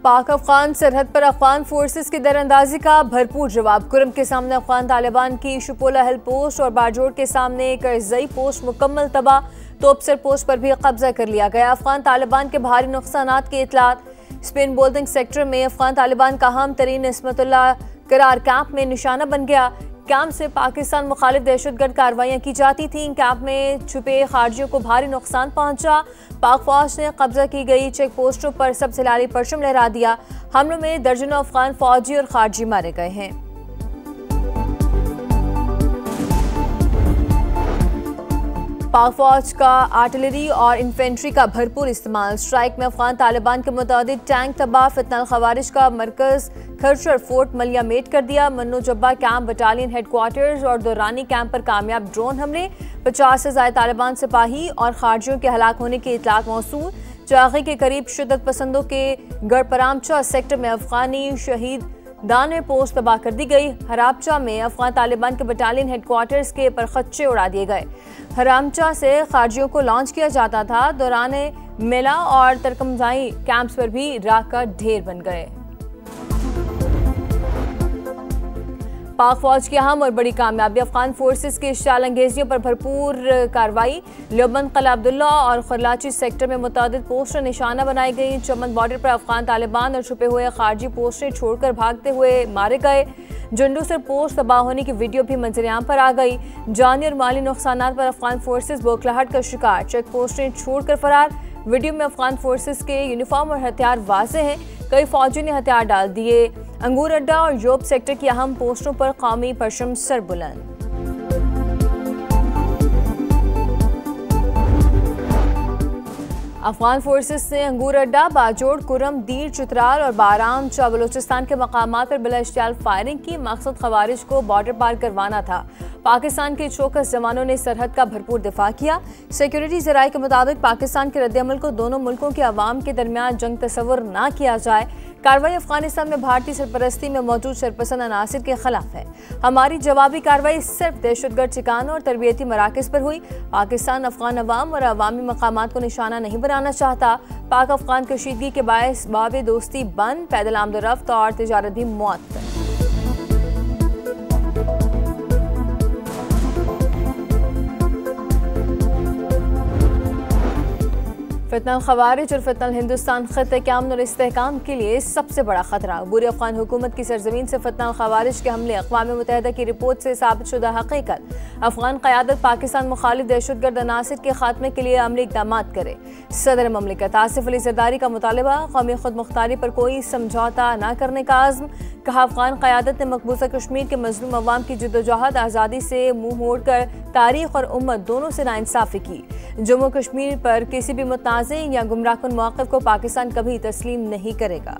पाक अफगान सरहद पर अफगान फोर्सेस की दरअंदाजी का भरपूर जवाब। कुरम के सामने अफगान तालिबान की शुपोला हिल पोस्ट और बाजोड़ के सामने करजई पोस्ट मुकम्मल तबाह। तोपसर पोस्ट पर भी कब्जा कर लिया गया। अफगान तालिबान के भारी नुकसानात की इतलात। स्पिन बोल्डिंग सेक्टर में अफगान तालिबान का अहम तरीन इस्मतुल्लाह करार कैंप में निशाना बन गया। कैंप से पाकिस्तान मुखालिफ दहशतगर्द कार्रवाइयाँ की जाती थीं। कैंप में छुपे खारजियों को भारी नुकसान पहुंचा। पाक फौज ने कब्जा की गई चेक पोस्टों पर सब सिलारी परचम लहरा दिया। हमलों में दर्जनों अफगान फौजी और खारजी मारे गए हैं। पाक फौज का आर्टिलरी और इन्फेंट्री का भरपूर इस्तेमाल। स्ट्राइक में अफगान तालिबान के मुताबिक टैंक तबाह। फितनल खवारिज का मरकज खरशर फोर्ट मलिया मेट कर दिया। मन्नो जब्बा कैंप बटालियन हेडक्वार्टर्स और दुरानी कैंप पर कामयाब ड्रोन हमले। 50 से ज्यादा तालिबान सिपाही और खारजियों के हलाक होने की इतलात मौसूल। चागी के करीब शिद्दत पसंदों के गढ़परामचा सेक्टर में अफगानी शहीद दाने पोस्ट तबाह कर दी गई। हरामचा में अफगान तालिबान के बटालियन हेडक्वार्टर्स के परखच्चे उड़ा दिए गए। हरामचा से खारजियों को लॉन्च किया जाता था। दौरान मेला और तरकमजाई कैंप्स पर भी राख का ढेर बन गए। पाक फौज की अहम और बड़ी कामयाबी। अफगान फोर्सेस की इश्तियाल अंगेजियों पर भरपूर कार्रवाई। लोबंद कला अब्दुल्ला और खरलाची सेक्टर में मुतअद्दिद पोस्टर निशाना बनाई गई। चमन बॉर्डर पर अफगान तालिबान और छुपे हुए खारजी पोस्टें छोड़कर भागते हुए मारे गए। जुंडूसर पोस्ट तबाह होने की वीडियो भी मंजरेआम पर आ गई। जानी और माली नुकसानात पर अफगान फोर्सेस बौखलाहट का शिकार। चेक पोस्टें छोड़कर फरार। वीडियो में अफगान फोर्सेस के यूनिफॉर्म और हथियार वाज़े हैं। कई फौजियों ने हथियार डाल दिए। अंगूर अड्डा और योब सेक्टर की अहम पोस्टों पर कौमी परचम सरबुलंद। अफगान फोर्सेस ने अंगूर अड्डा, बाजोड़, कुरम, दीर, चित्राल और बाराम बलोचिस्तान के मकामात पर बिला इश्तियाल फायरिंग की। मकसद खवारिज को बॉर्डर पार करवाना था। पाकिस्तान के चौकस जवानों ने सरहद का भरपूर दिफा किया। सिक्योरिटी जराये के मुताबिक पाकिस्तान के रद्द-ए-अमल को दोनों मुल्कों के अवाम के दरमियान जंग तस्वुर न किया जाए। कार्रवाई अफगानिस्तान में भारतीय सरपरस्ती में मौजूद शरपसंद अनासिर के खिलाफ है। हमारी जवाबी कार्रवाई सिर्फ दहशतगर्द ठिकानों और तरबियती मराकज़ पर हुई। पाकिस्तान अफगान अवाम और अवामी मकामात को निशाना नहीं बनाना चाहता। पाक अफगान कशीदगी के बायस बाब दोस्ती बंद, पैदल आमदोरफ्त और तिजारत भी मुअत्तल। फितनल खवारिज और फितनल हिंदुस्तान खत्ते के अमन और इस्तेहकाम के लिए सबसे बड़ा खतरा। बुरी अफगान हुकूमत की सरजमीन से फितनल खवारिज के हमले। अक़वाम मुत्तहिदा की रिपोर्ट से साबित शुदा हकीकत। अफगान क़यादत पाकिस्तान मुखालिफ दहशतगर्द अनासिर के खात्मे के लिए अमली इक़दाम करे। सदर ममलिकत आसिफ अली ज़रदारी का मुतालबा। कौमी खुद मुख्तारी पर कोई समझौता न करने का आज़म। कहा अफगान क़यादत ने मकबूजा कश्मीर के मजलूम अवाम की जद्दोजहद आज़ादी से मुँह मोड़कर तारीख और उम्मत दोनों से नाइंसाफ़ी की। जम्मू कश्मीर पर किसी भी मुतनाज़े या गुमराहकुन मौक़िफ़ को पाकिस्तान कभी तस्लीम नहीं करेगा।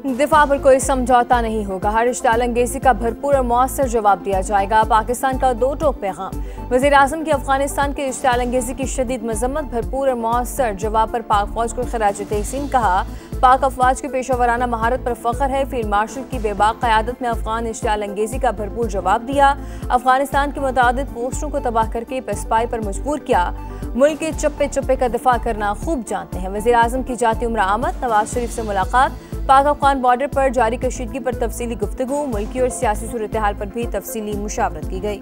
दिफा पर कोई समझौता नहीं होगा। हर इश्तियाल अंगेज़ी का भरपूर और मौसर जवाब दिया जाएगा। पाकिस्तान का दो टोक पैगाम। वज़ीर आज़म की अफगानिस्तान के इश्तियाल अंगेज़ी की शदीद मज़म्मत। भरपूर और मौसर जवाब पर पाक फौज को खिराज तहसीन। कहा पाक अफवाज की पेशा वराना महारत पर फ़ख्र है। फील्ड मार्शल की बेबाक क़यादत में अफगान इश्तियाल अंगेज़ी का भरपूर जवाब दिया। अफगानिस्तान के मुतादिद पोस्टों को तबाह करके पसपाई पर मजबूर किया। मुल्क के चप्पे चप्पे का दिफा करना खूब जानते हैं। वज़ीर आज़म की जाती उम्र आमद। नवाज शरीफ से मुलाकात। पाक अफगान बॉर्डर पर जारी कशीदगी पर तफसीली गुफ्तगू। मुल्की और सियासी सूरत हाल पर भी तफसीली मुशावरत की गई।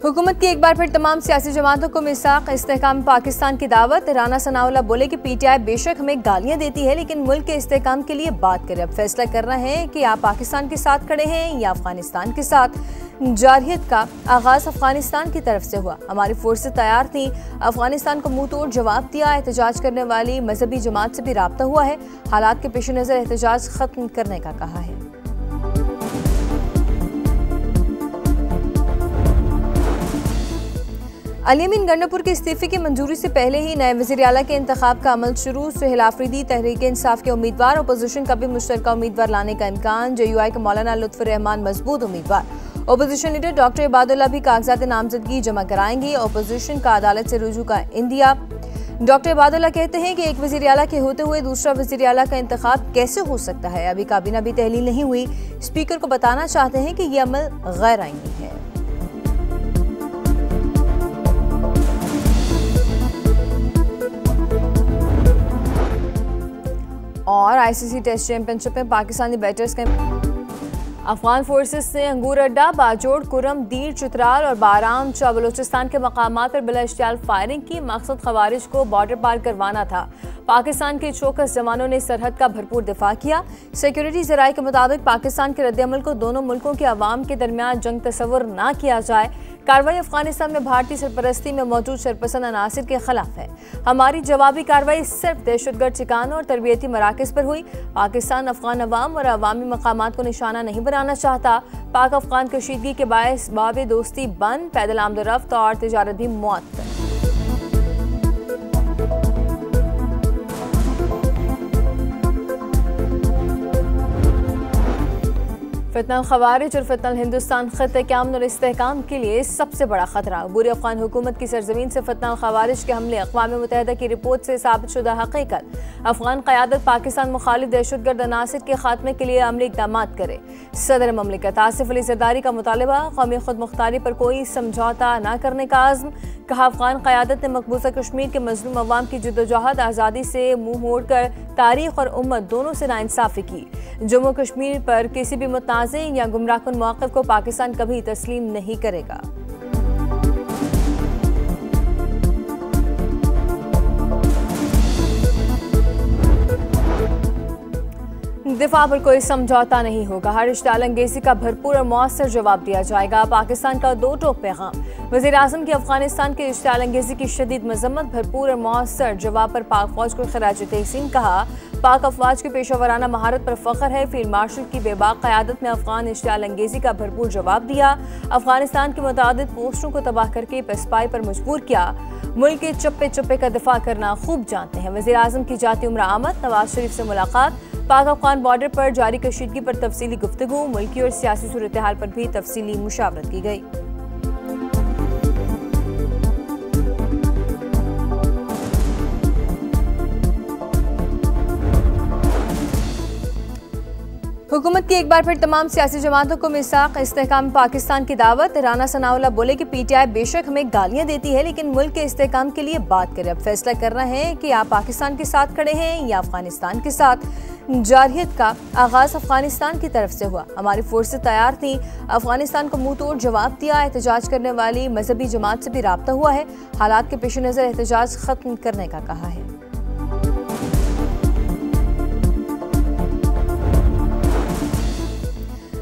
हुकूमत की एक बार फिर तमाम सियासी जमातों को मिसाक इस्तेहकाम पाकिस्तान की दावत। राना सनाउल्लाह बोले कि पीटीआई बेशक हमें गालियां देती है लेकिन मुल्क के इस्तेहकाम के लिए बात करे। अब फैसला करना है कि आप पाकिस्तान के साथ खड़े हैं या अफगानिस्तान के साथ। जारहियत का आगाज अफगानिस्तान की तरफ से हुआ। हमारी फोर्सें तैयार थी। अफगानिस्तान को मुंह तोड़ जवाब दिया। एहतजाज करने वाली मजहबी जमात से भी राब्ता हुआ है। हालात के पेश नज़र एहतजाज खत्म करने का कहा है। अली अमीन गंडापुर के इस्तीफे की मंजूरी से पहले ही नए वज़ीर आला के इंतखाब का अमल शुरू। सुहेल आफरीदी तहरीक इंसाफ के उम्मीदवार। अपोजिशन का भी मुश्तरका उम्मीदवार लाने का इम्कान। JUI के मौलाना लुत्फ़ुर रहमान मजबूत उम्मीदवार। अपोजिशन लीडर डॉक्टर इबादुल्लाह भी कागजात नामजदगी जमा कराएंगे। अपोजिशन का अदालत से रुजू का इंदिया। डॉक्टर इबादुल्लाह कहते हैं कि एक वज़ीर आला के होते हुए दूसरा वज़ीर आला का इंतखाब कैसे हो सकता है। अभी काबीना भी तहलील नहीं हुई। स्पीकर को बताना चाहते हैं कि यह अमल गैर आईनी है। और आईसीसी टेस्ट चैंपियनशिप में पाकिस्तानी बैटर्स का अफगान फोर्सेस ने अंगूर अड्डा, बाजोड़, कुरम, दीर, चित्राल और बाराम बलोचिस्तान के मकामात पर बिला इश्तियाल फायरिंग की। मकसद खवारिज को बॉर्डर पार करवाना था। पाकिस्तान के चौकस जवानों ने सरहद का भरपूर दिफा किया। सिक्योरिटी ज़राए के मुताबिक पाकिस्तान के रद्दअमल को दोनों मुल्कों के अवाम के दरमियान जंग तस्वुर न किया जाए। कार्रवाई अफगानिस्तान में भारतीय सरपरस्ती में मौजूद शरपसंद अनासिर के खिलाफ है। हमारी जवाबी कार्रवाई सिर्फ दहशतगर्द ठिकानों और तरबियती मराकज़ पर हुई। पाकिस्तान अफगान अवाम और अवामी मकामात को निशाना नहीं बनाना चाहता। पाक अफगान कशीदगी के बायस बाब दोस्ती बंद, पैदल आमदोरफ्त और तिजारत भी मुअत्तल। फितनल खवारिज और फितनल हिंदुस्तान खत्ते के अमन और इस्तेहकाम के लिए सबसे बड़ा खतरा। बुरी अफगान हुकूमत की सरजमीन से फितनल खवारिज के हमले अक़वाम मुत्तहिदा की रिपोर्ट से साबित शुदा हकीकत। अफगान क़यादत पाकिस्तान मुखालिफ दहशतगर्द अनासिर के खात्मे के लिए अमली इक़दाम करे। सदर ममलिकत आसिफ अली ज़रदारी का मुतालबा, कौमी खुद मुख्तारी पर कोई समझौता न करने का आज़म। कहा, अफगान क़यादत ने मकबूजा कश्मीर के मजलूम अवाम की जद्दोजहद आज़ादी से मुँह मोड़कर तारीख और उम्मत दोनों से नाइंसाफ़ी की। जम्मू कश्मीर पर किसी भी मुतनाज़े या गुमराहकुन मौक़िफ़ को पाकिस्तान कभी तस्लीम नहीं करेगा। दिफा पर कोई समझौता नहीं होगा। हर इश्तियाल अंगेज़ी का भरपूर और मौसर जवाब दिया जाएगा। पाकिस्तान का दो टोक पैगाम। वज़ीर आज़म की अफगानिस्तान के इश्तियाल अंगेज़ी की शदीद मजम्मत। भरपूर और मौसर जवाब पर पाक फौज को खिराज तहसीन। कहा, पाक अफवाज की पेशा महारत पर फ़ख्र है। फील्ड मार्शल की बेबाक क़यादत में अफगान इश्तियाल अंगेज़ी का भरपूर जवाब दिया। अफगानिस्तान के मुतादिद पोस्टों को तबाह करके पसपाई पर मजबूर किया। मुल्क के चप्पे चप्पे का दिफा करना खूब जानते हैं। वज़ीर आज़म की जाती उम्र आमद। नवाज शरीफ से मुलाकात। पाक अफगान बॉर्डर पर जारी कशीदगी पर तफसीली गुफ्तगू। मुल्की और सियासी सूरत हाल पर भी तफसीली मुशावरत की गई। हुकूमत की एक बार फिर तमाम सियासी जमातों को मिसाक इस्तेहकाम पाकिस्तान की दावत। राना सनाउल्लाह बोले कि पीटीआई बेशक हमें गालियां देती है, लेकिन मुल्क के इस्तेहकाम के लिए बात करे। अब फैसला करना है कि आप पाकिस्तान के साथ खड़े हैं या अफगानिस्तान के साथ। जारहियत का आगाज अफगानिस्तान की तरफ से हुआ। हमारी फोर्सें तैयार थी। अफगानिस्तान को मुंह तोड़ जवाब दिया। एहतजाज करने वाली मजहबी जमात से भी राब्ता हुआ है। हालात के पेश नज़र एहतजाज खत्म करने का कहा है।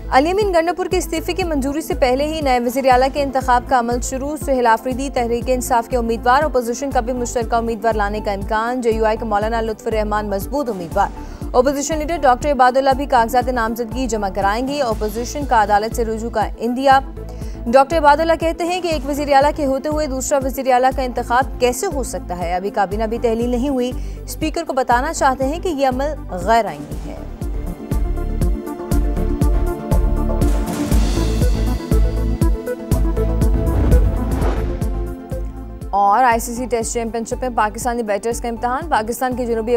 अली अमीन गंडापुर के इस्तीफे की मंजूरी से पहले ही नए वज़ीर आला के इंतखाब का अमल शुरू। सुहेल आफरीदी तहरीक इंसाफ के उम्मीदवार। अपोजिशन का भी मुश्तरका उम्मीदवार लाने का इम्कान। JUI के मौलाना लुत्फ़ुर रहमान मजबूत उम्मीदवार। अपोजिशन लीडर डॉक्टर इबादुल्लाह भी कागजात नामजदगी जमा कराएंगे। अपोजिशन का अदालत से रुजू का इंदिया। डॉक्टर इबादुल्लाह कहते हैं कि एक वज़ीर आला के होते हुए दूसरा वज़ीर आला का इंतखाब कैसे हो सकता है। अभी काबीना भी तहलील नहीं हुई। स्पीकर को बताना चाहते हैं कि यह अमल गैर आईनी है। और आईसीसी टेस्ट चैंपियनशिप में पाकिस्तानी बैटर्स का इम्तिहान। पाकिस्तान के जनूबी